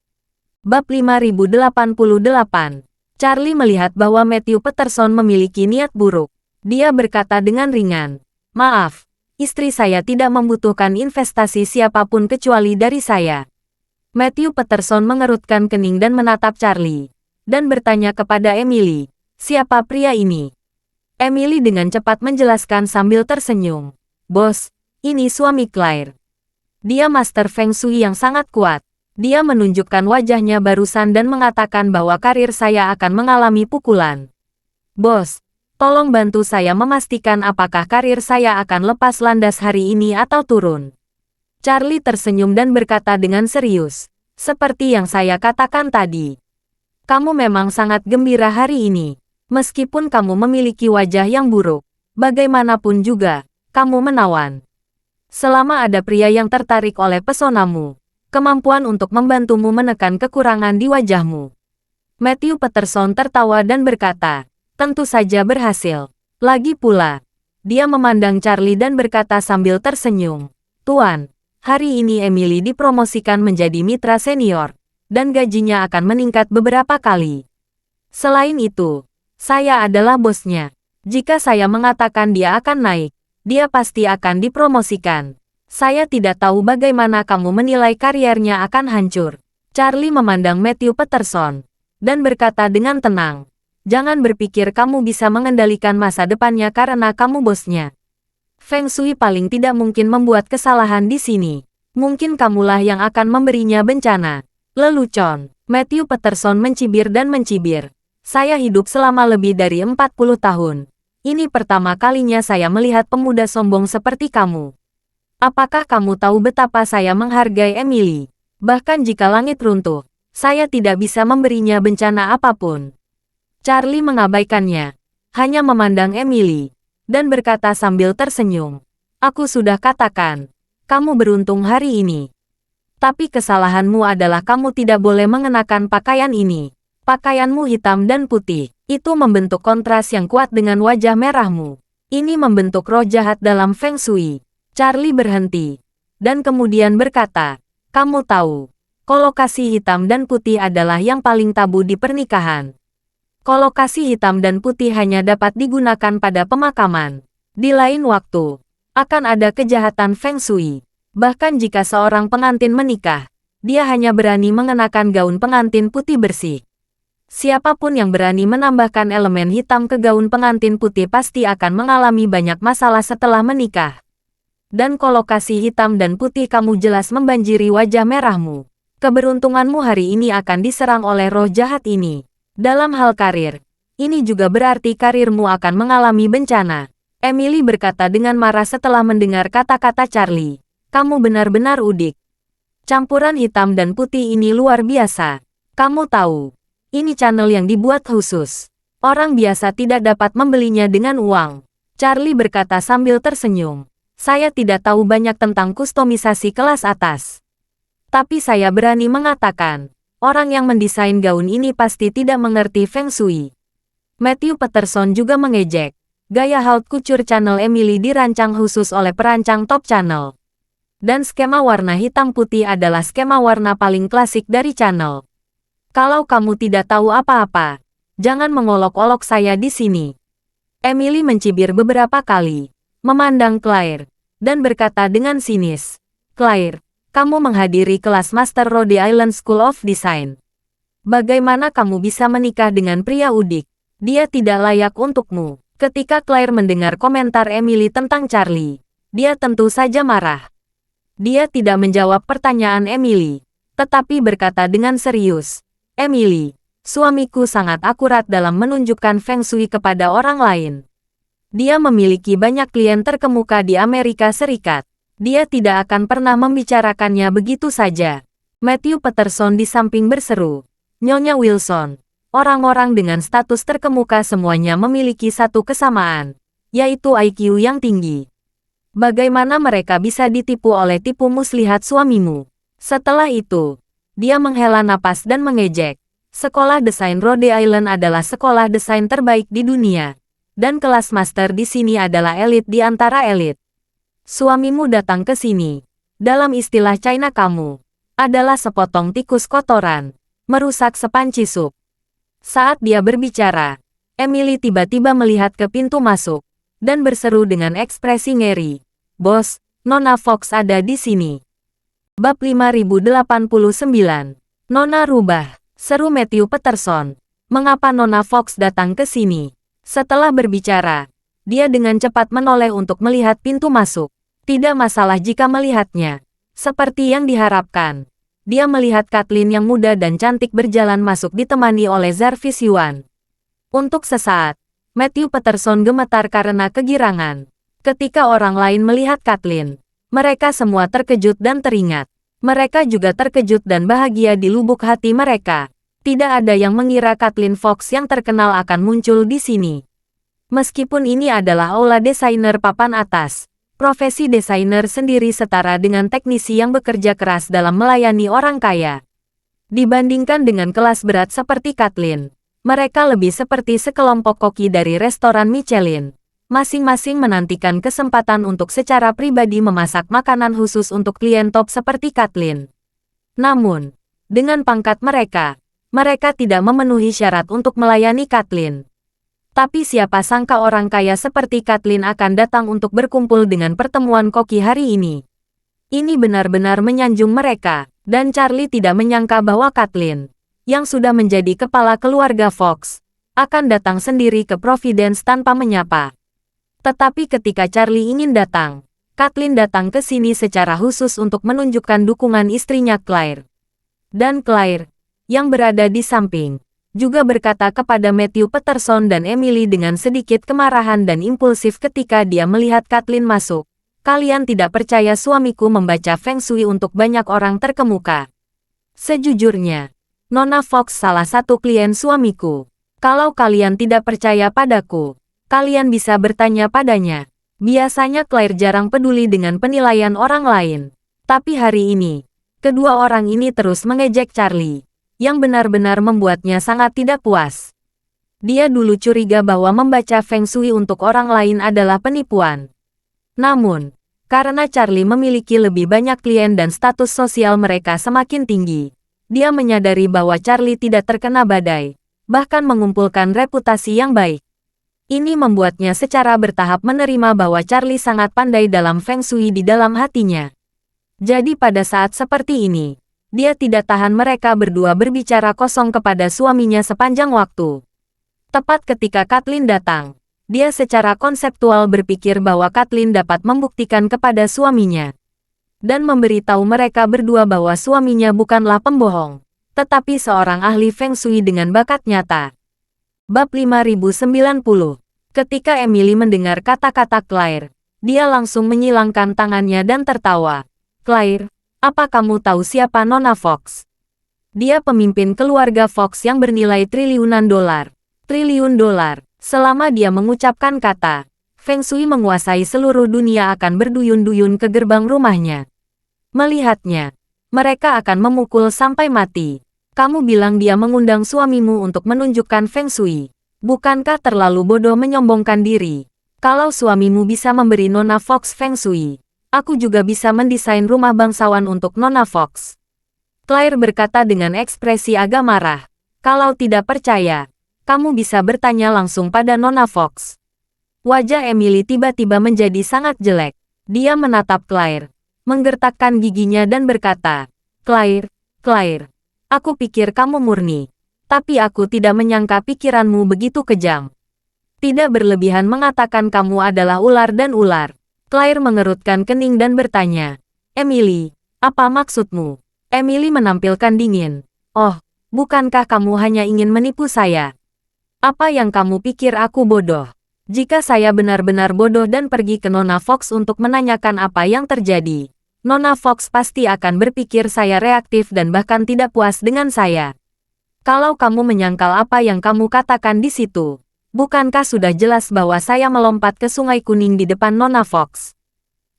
Bab 5088. Charlie melihat bahwa Matthew Peterson memiliki niat buruk. Dia berkata dengan ringan, "Maaf, istri saya tidak membutuhkan investasi siapapun kecuali dari saya." Matthew Peterson mengerutkan kening dan menatap Charlie, dan bertanya kepada Emily, "Siapa pria ini?" Emily dengan cepat menjelaskan sambil tersenyum, "Bos, ini suami Claire. Dia master Feng Shui yang sangat kuat." Dia menunjukkan wajahnya barusan dan mengatakan bahwa karir saya akan mengalami pukulan. "Bos, tolong bantu saya memastikan apakah karir saya akan lepas landas hari ini atau turun." Charlie tersenyum dan berkata dengan serius, "Seperti yang saya katakan tadi, kamu memang sangat gembira hari ini. Meskipun kamu memiliki wajah yang buruk, bagaimanapun juga, kamu menawan. Selama ada pria yang tertarik oleh pesonamu, kemampuan untuk membantumu menekan kekurangan di wajahmu." Matthew Peterson tertawa dan berkata, "Tentu saja berhasil." Lagi pula, dia memandang Charlie dan berkata sambil tersenyum, "Tuan, hari ini Emily dipromosikan menjadi mitra senior, dan gajinya akan meningkat beberapa kali. Selain itu, saya adalah bosnya. Jika saya mengatakan dia akan naik, dia pasti akan dipromosikan. Saya tidak tahu bagaimana kamu menilai kariernya akan hancur." Charlie memandang Matthew Peterson, dan berkata dengan tenang, Jangan berpikir kamu bisa mengendalikan masa depannya karena kamu bosnya. Feng Shui paling tidak mungkin membuat kesalahan di sini. Mungkin kamulah yang akan memberinya bencana. Lelucon. Matthew Peterson mencibir dan mencibir. Saya hidup selama lebih dari 40 tahun. Ini pertama kalinya saya melihat pemuda sombong seperti kamu. Apakah kamu tahu betapa saya menghargai Emily? Bahkan jika langit runtuh, saya tidak bisa memberinya bencana apapun. Charlie mengabaikannya, hanya memandang Emily, dan berkata sambil tersenyum. Aku sudah katakan, kamu beruntung hari ini. Tapi kesalahanmu adalah kamu tidak boleh mengenakan pakaian ini. Pakaianmu hitam dan putih, itu membentuk kontras yang kuat dengan wajah merahmu. Ini membentuk roh jahat dalam Feng Shui. Charlie berhenti, dan kemudian berkata, kamu tahu, kolokasi hitam dan putih adalah yang paling tabu di pernikahan. Kolokasi hitam dan putih hanya dapat digunakan pada pemakaman. Di lain waktu, akan ada kejahatan Feng Shui. Bahkan jika seorang pengantin menikah, dia hanya berani mengenakan gaun pengantin putih bersih. Siapapun yang berani menambahkan elemen hitam ke gaun pengantin putih pasti akan mengalami banyak masalah setelah menikah. Dan kolokasi hitam dan putih kamu jelas membanjiri wajah merahmu. Keberuntunganmu hari ini akan diserang oleh roh jahat ini. Dalam hal karir, ini juga berarti karirmu akan mengalami bencana. Emily berkata dengan marah setelah mendengar kata-kata Charlie. Kamu benar-benar udik. Campuran hitam dan putih ini luar biasa. Kamu tahu, ini channel yang dibuat khusus. Orang biasa tidak dapat membelinya dengan uang. Charlie berkata sambil tersenyum. Saya tidak tahu banyak tentang kustomisasi kelas atas. Tapi saya berani mengatakan, orang yang mendesain gaun ini pasti tidak mengerti Feng Shui. Matthew Peterson juga mengejek. Gaya haute couture channel Emily dirancang khusus oleh perancang top channel. Dan skema warna hitam putih adalah skema warna paling klasik dari channel. Kalau kamu tidak tahu apa-apa, jangan mengolok-olok saya di sini. Emily mencibir beberapa kali, memandang Claire, dan berkata dengan sinis, Claire, kamu menghadiri kelas Master Rhode Island School of Design. Bagaimana kamu bisa menikah dengan pria udik? Dia tidak layak untukmu. Ketika Claire mendengar komentar Emily tentang Charlie, dia tentu saja marah. Dia tidak menjawab pertanyaan Emily, tetapi berkata dengan serius, Emily, suamiku sangat akurat dalam menunjukkan Feng Shui kepada orang lain. Dia memiliki banyak klien terkemuka di Amerika Serikat. Dia tidak akan pernah membicarakannya begitu saja. Matthew Peterson di samping berseru, Nyonya Wilson, orang-orang dengan status terkemuka semuanya memiliki satu kesamaan, yaitu IQ yang tinggi. Bagaimana mereka bisa ditipu oleh tipu muslihat suamimu? Setelah itu, dia menghela napas dan mengejek. Sekolah desain Rhode Island adalah sekolah desain terbaik di dunia. Dan kelas master di sini adalah elit di antara elit. Suamimu datang ke sini. Dalam istilah China kamu, adalah sepotong tikus kotoran. Merusak sepanci sup. Saat dia berbicara, Emily tiba-tiba melihat ke pintu masuk. Dan berseru dengan ekspresi ngeri. Bos, Nona Fox ada di sini. Bab 5089. Nona rubah, seru Matthew Peterson. Mengapa Nona Fox datang ke sini? Setelah berbicara, dia dengan cepat menoleh untuk melihat pintu masuk. Tidak masalah jika melihatnya. Seperti yang diharapkan. Dia melihat Kathleen yang muda dan cantik berjalan masuk ditemani oleh Jarvis Yuan. Untuk sesaat, Matthew Peterson gemetar karena kegirangan. Ketika orang lain melihat Kathleen, mereka semua terkejut dan teringat. Mereka juga terkejut dan bahagia di lubuk hati mereka. Tidak ada yang mengira Kathleen Fox yang terkenal akan muncul di sini. Meskipun ini adalah aula desainer papan atas, profesi desainer sendiri setara dengan teknisi yang bekerja keras dalam melayani orang kaya. Dibandingkan dengan kelas berat seperti Kathleen, mereka lebih seperti sekelompok koki dari restoran Michelin. Masing-masing menantikan kesempatan untuk secara pribadi memasak makanan khusus untuk klien top seperti Kathleen. Namun, dengan pangkat mereka, mereka tidak memenuhi syarat untuk melayani Kathleen. Tapi siapa sangka orang kaya seperti Kathleen akan datang untuk berkumpul dengan pertemuan koki hari ini. Ini benar-benar menyanjung mereka, dan Charlie tidak menyangka bahwa Kathleen, yang sudah menjadi kepala keluarga Fox, akan datang sendiri ke Providence tanpa menyapa. Tetapi ketika Charlie ingin datang, Kathleen datang ke sini secara khusus untuk menunjukkan dukungan istrinya Claire. Dan Claire, yang berada di samping, juga berkata kepada Matthew Peterson dan Emily dengan sedikit kemarahan dan impulsif ketika dia melihat Kathleen masuk. Kalian tidak percaya suamiku membaca Feng Shui untuk banyak orang terkemuka. Sejujurnya, Nona Fox salah satu klien suamiku. Kalau kalian tidak percaya padaku, kalian bisa bertanya padanya. Biasanya Claire jarang peduli dengan penilaian orang lain. Tapi hari ini, kedua orang ini terus mengejek Charlie, yang benar-benar membuatnya sangat tidak puas. Dia dulu curiga bahwa membaca Feng Shui untuk orang lain adalah penipuan. Namun, karena Charlie memiliki lebih banyak klien dan status sosial mereka semakin tinggi, dia menyadari bahwa Charlie tidak terkena badai, bahkan mengumpulkan reputasi yang baik. Ini membuatnya secara bertahap menerima bahwa Charlie sangat pandai dalam Feng Shui di dalam hatinya. Jadi pada saat seperti ini, dia tidak tahan mereka berdua berbicara kosong kepada suaminya sepanjang waktu. Tepat ketika Kathleen datang, dia secara konseptual berpikir bahwa Kathleen dapat membuktikan kepada suaminya dan memberitahu mereka berdua bahwa suaminya bukanlah pembohong, tetapi seorang ahli Feng Shui dengan bakat nyata. Bab 5090. Ketika Emily mendengar kata-kata Claire, dia langsung menyilangkan tangannya dan tertawa. Claire, apa kamu tahu siapa Nona Fox? Dia pemimpin keluarga Fox yang bernilai triliunan dolar. Triliun dolar. Selama dia mengucapkan kata, Feng Shui menguasai seluruh dunia akan berduyun-duyun ke gerbang rumahnya. Melihatnya, mereka akan memukul sampai mati. Kamu bilang dia mengundang suamimu untuk menunjukkan Feng Shui. Bukankah terlalu bodoh menyombongkan diri? Kalau suamimu bisa memberi Nona Fox Feng Shui, aku juga bisa mendesain rumah bangsawan untuk Nona Fox. Claire berkata dengan ekspresi agak marah. Kalau tidak percaya, kamu bisa bertanya langsung pada Nona Fox. Wajah Emily tiba-tiba menjadi sangat jelek. Dia menatap Claire, menggertakkan giginya dan berkata, Claire, aku pikir kamu murni, tapi aku tidak menyangka pikiranmu begitu kejam. Tidak berlebihan mengatakan kamu adalah ular dan ular. Claire mengerutkan kening dan bertanya, Emily, apa maksudmu? Emily menampilkan dingin. Oh, bukankah kamu hanya ingin menipu saya? Apa yang kamu pikir aku bodoh? Jika saya benar-benar bodoh dan pergi ke Nona Fox untuk menanyakan apa yang terjadi, Nona Fox pasti akan berpikir saya reaktif dan bahkan tidak puas dengan saya. Kalau kamu menyangkal apa yang kamu katakan di situ, bukankah sudah jelas bahwa saya melompat ke Sungai Kuning di depan Nona Fox?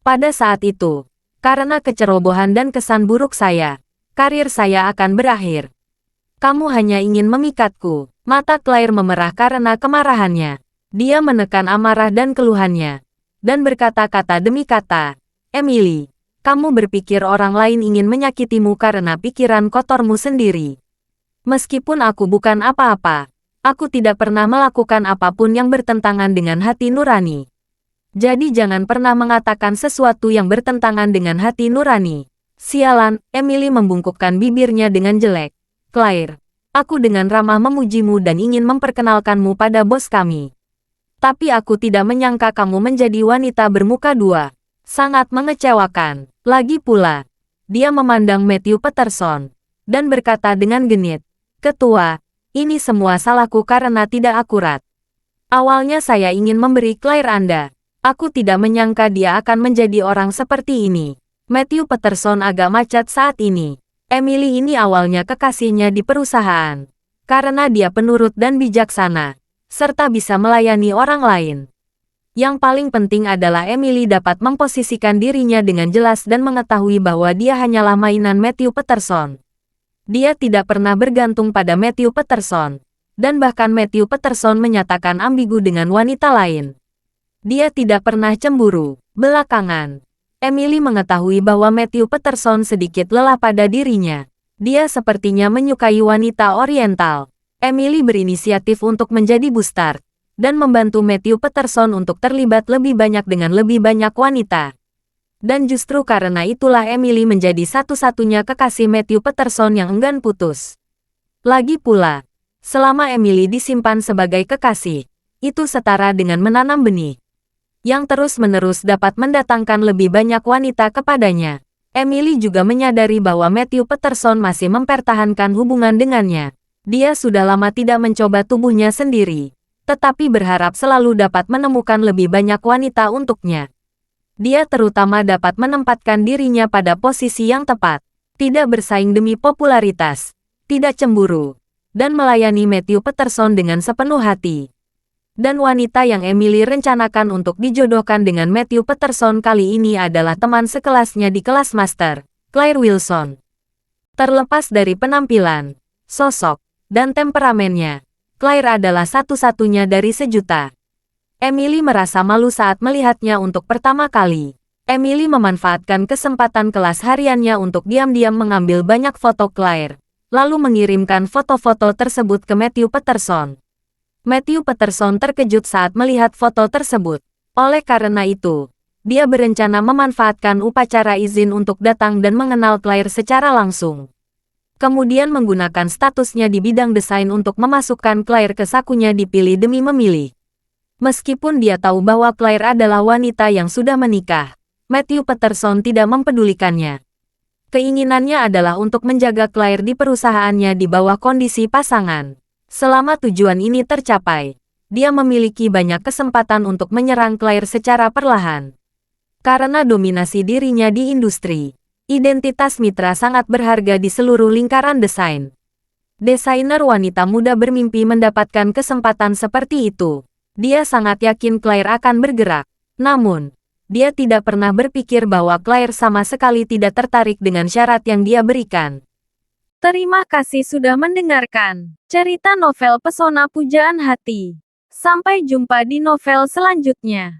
Pada saat itu, karena kecerobohan dan kesan buruk saya, karir saya akan berakhir. Kamu hanya ingin memikatku. Mata Claire memerah karena kemarahannya. Dia menekan amarah dan keluhannya, dan berkata-kata demi kata, Emily, kamu berpikir orang lain ingin menyakitimu karena pikiran kotormu sendiri. Meskipun aku bukan apa-apa, aku tidak pernah melakukan apapun yang bertentangan dengan hati nurani. Jadi jangan pernah mengatakan sesuatu yang bertentangan dengan hati nurani. Sialan, Emily membungkukkan bibirnya dengan jelek. Claire, aku dengan ramah memujimu dan ingin memperkenalkanmu pada bos kami. Tapi aku tidak menyangka kamu menjadi wanita bermuka dua. Sangat mengecewakan. Lagi pula, dia memandang Matthew Peterson dan berkata dengan genit, Ketua, ini semua salahku karena tidak akurat. Awalnya saya ingin memberi Claire Anda. Aku tidak menyangka dia akan menjadi orang seperti ini. Matthew Peterson agak macet saat ini. Emily ini awalnya kekasihnya di perusahaan. Karena dia penurut dan bijaksana, serta bisa melayani orang lain. Yang paling penting adalah Emily dapat memposisikan dirinya dengan jelas dan mengetahui bahwa dia hanyalah mainan Matthew Peterson. Dia tidak pernah bergantung pada Matthew Peterson, dan bahkan Matthew Peterson menyatakan ambigu dengan wanita lain. Dia tidak pernah cemburu. Belakangan, Emily mengetahui bahwa Matthew Peterson sedikit lelah pada dirinya. Dia sepertinya menyukai wanita oriental. Emily berinisiatif untuk menjadi booster dan membantu Matthew Peterson untuk terlibat lebih banyak dengan lebih banyak wanita. Dan justru karena itulah Emily menjadi satu-satunya kekasih Matthew Peterson yang enggan putus. Lagi pula, Selama Emily disimpan sebagai kekasih, itu setara dengan menanam benih yang terus-menerus dapat mendatangkan lebih banyak wanita kepadanya. Emily juga menyadari bahwa Matthew Peterson masih mempertahankan hubungan dengannya. Dia sudah lama tidak mencoba tubuhnya sendiri, tetapi berharap selalu dapat menemukan lebih banyak wanita untuknya. Dia terutama dapat menempatkan dirinya pada posisi yang tepat, tidak bersaing demi popularitas, tidak cemburu, dan melayani Matthew Peterson dengan sepenuh hati. Dan wanita yang Emily rencanakan untuk dijodohkan dengan Matthew Peterson kali ini adalah teman sekelasnya di kelas master, Claire Wilson. Terlepas dari penampilan, sosok, dan temperamennya, Claire adalah satu-satunya dari sejuta. Emily merasa malu saat melihatnya untuk pertama kali. Emily memanfaatkan kesempatan kelas hariannya untuk diam-diam mengambil banyak foto Claire, lalu mengirimkan foto-foto tersebut ke Matthew Peterson. Matthew Peterson terkejut saat melihat foto tersebut. Oleh karena itu, dia berencana memanfaatkan upacara izin untuk datang dan mengenal Claire secara langsung. Kemudian menggunakan statusnya di bidang desain untuk memasukkan Claire ke sakunya dipilih demi memilih. Meskipun dia tahu bahwa Claire adalah wanita yang sudah menikah, Matthew Peterson tidak mempedulikannya. Keinginannya adalah untuk menjaga Claire di perusahaannya di bawah kondisi pasangan. Selama tujuan ini tercapai, dia memiliki banyak kesempatan untuk menyerang Claire secara perlahan. Karena dominasi dirinya di industri, identitas Mitra sangat berharga di seluruh lingkaran desain. Desainer wanita muda bermimpi mendapatkan kesempatan seperti itu. Dia sangat yakin Claire akan bergerak. Namun, dia tidak pernah berpikir bahwa Claire sama sekali tidak tertarik dengan syarat yang dia berikan. Terima kasih sudah mendengarkan cerita novel Pesona Pujaan Hati. Sampai jumpa di novel selanjutnya.